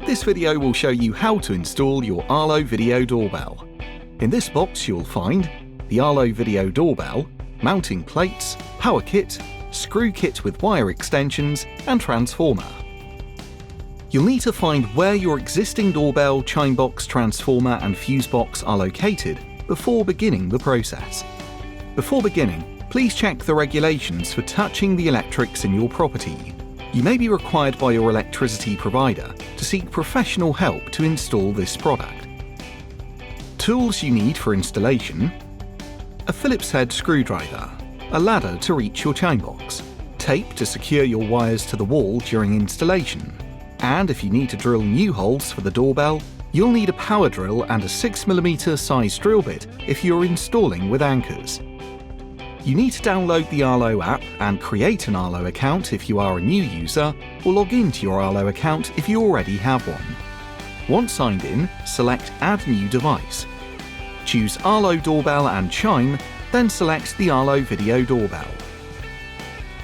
This video will show you how to install your Arlo video doorbell. In this box you'll find the Arlo video doorbell, mounting plates, power kit, screw kit with wire extensions and transformer. You'll need to find where your existing doorbell, chime box, transformer and fuse box are located before beginning the process. Before beginning, please check the regulations for touching the electrics in your property. You may be required by your electricity provider to seek professional help to install this product. Tools you need for installation: a Phillips head screwdriver, a ladder to reach your chime box, tape to secure your wires to the wall during installation, and if you need to drill new holes for the doorbell, you'll need a power drill and a 6mm size drill bit if you're installing with anchors. You need to download the Arlo app and create an Arlo account if you are a new user, or log into your Arlo account if you already have one. Once signed in, select Add New Device. Choose Arlo Doorbell and Chime, then select the Arlo Video Doorbell.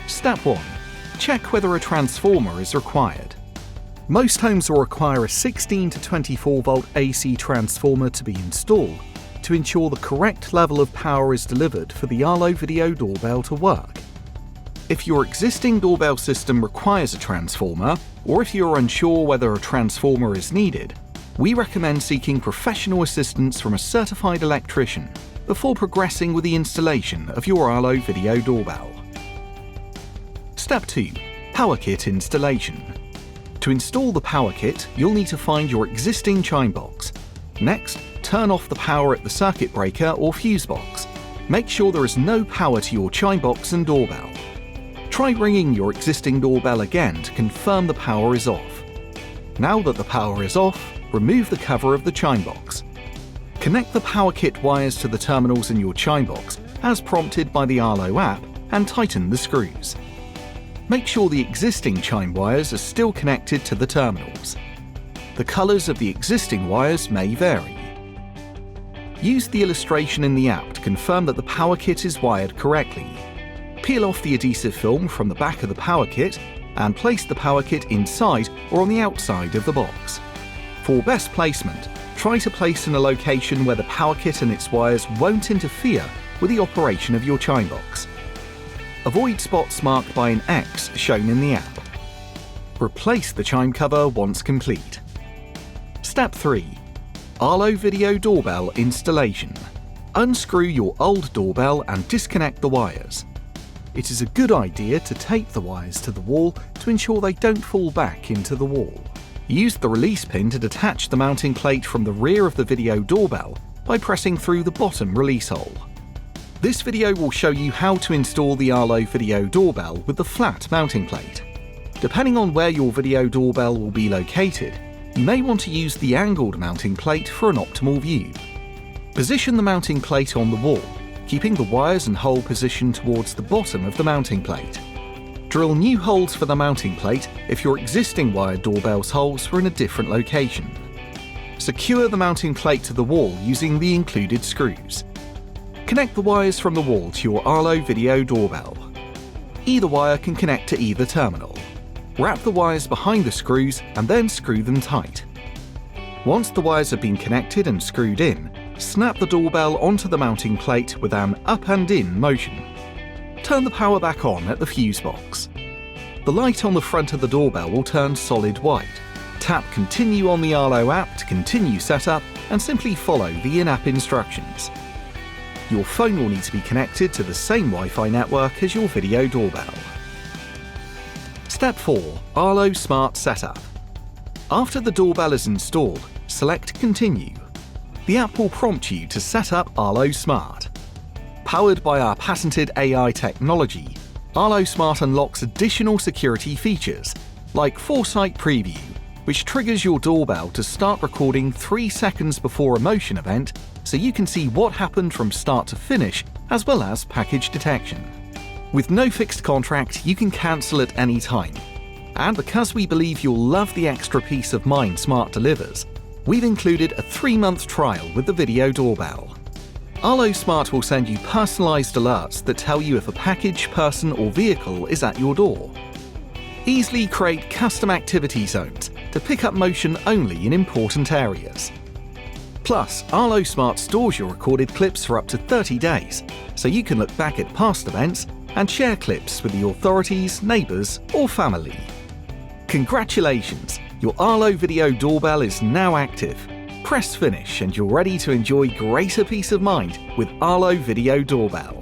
Step 1. Check whether a transformer is required. Most homes will require a 16 to 24 volt AC transformer to be installed to ensure the correct level of power is delivered for the Arlo video doorbell to work. If your existing doorbell system requires a transformer, or if you're unsure whether a transformer is needed, we recommend seeking professional assistance from a certified electrician before progressing with the installation of your Arlo video doorbell. Step 2. Power kit installation. To install the power kit, you'll need to find your existing chime box. Next, turn off the power at the circuit breaker or fuse box. Make sure there is no power to your chime box and doorbell. Try ringing your existing doorbell again to confirm the power is off. Now that the power is off, remove the cover of the chime box. Connect the power kit wires to the terminals in your chime box as prompted by the Arlo app and tighten the screws. Make sure the existing chime wires are still connected to the terminals. The colours of the existing wires may vary. Use the illustration in the app to confirm that the power kit is wired correctly. Peel off the adhesive film from the back of the power kit and place the power kit inside or on the outside of the box. For best placement, try to place in a location where the power kit and its wires won't interfere with the operation of your chime box. Avoid spots marked by an X shown in the app. Replace the chime cover once complete. Step 3. Arlo Video Doorbell Installation. Unscrew your old doorbell and disconnect the wires. It is a good idea to tape the wires to the wall to ensure they don't fall back into the wall. Use the release pin to detach the mounting plate from the rear of the video doorbell by pressing through the bottom release hole. This video will show you how to install the Arlo Video Doorbell with the flat mounting plate. Depending on where your video doorbell will be located, you may want to use the angled mounting plate for an optimal view. Position the mounting plate on the wall, keeping the wires and hole positioned towards the bottom of the mounting plate. Drill new holes for the mounting plate if your existing wired doorbell's holes were in a different location. Secure the mounting plate to the wall using the included screws. Connect the wires from the wall to your Arlo video doorbell. Either wire can connect to either terminal. Wrap the wires behind the screws and then screw them tight. Once the wires have been connected and screwed in, snap the doorbell onto the mounting plate with an up and in motion. Turn the power back on at the fuse box. The light on the front of the doorbell will turn solid white. Tap Continue on the Arlo app to continue setup and simply follow the in-app instructions. Your phone will need to be connected to the same Wi-Fi network as your video doorbell. Step 4. Arlo Smart Setup. After the doorbell is installed, select Continue. The app will prompt you to set up Arlo Smart. Powered by our patented AI technology, Arlo Smart unlocks additional security features, like Foresight Preview, which triggers your doorbell to start recording 3 seconds before a motion event so you can see what happened from start to finish, as well as package detection. With no fixed contract, you can cancel at any time. And because we believe you'll love the extra peace of mind Smart delivers, we've included a 3-month trial with the video doorbell. Arlo Smart will send you personalised alerts that tell you if a package, person or vehicle is at your door. Easily create custom activity zones to pick up motion only in important areas. Plus, Arlo Smart stores your recorded clips for up to 30 days, so you can look back at past events and share clips with the authorities, neighbours or family. Congratulations! Your Arlo Video Doorbell is now active. Press finish and you're ready to enjoy greater peace of mind with Arlo Video Doorbell.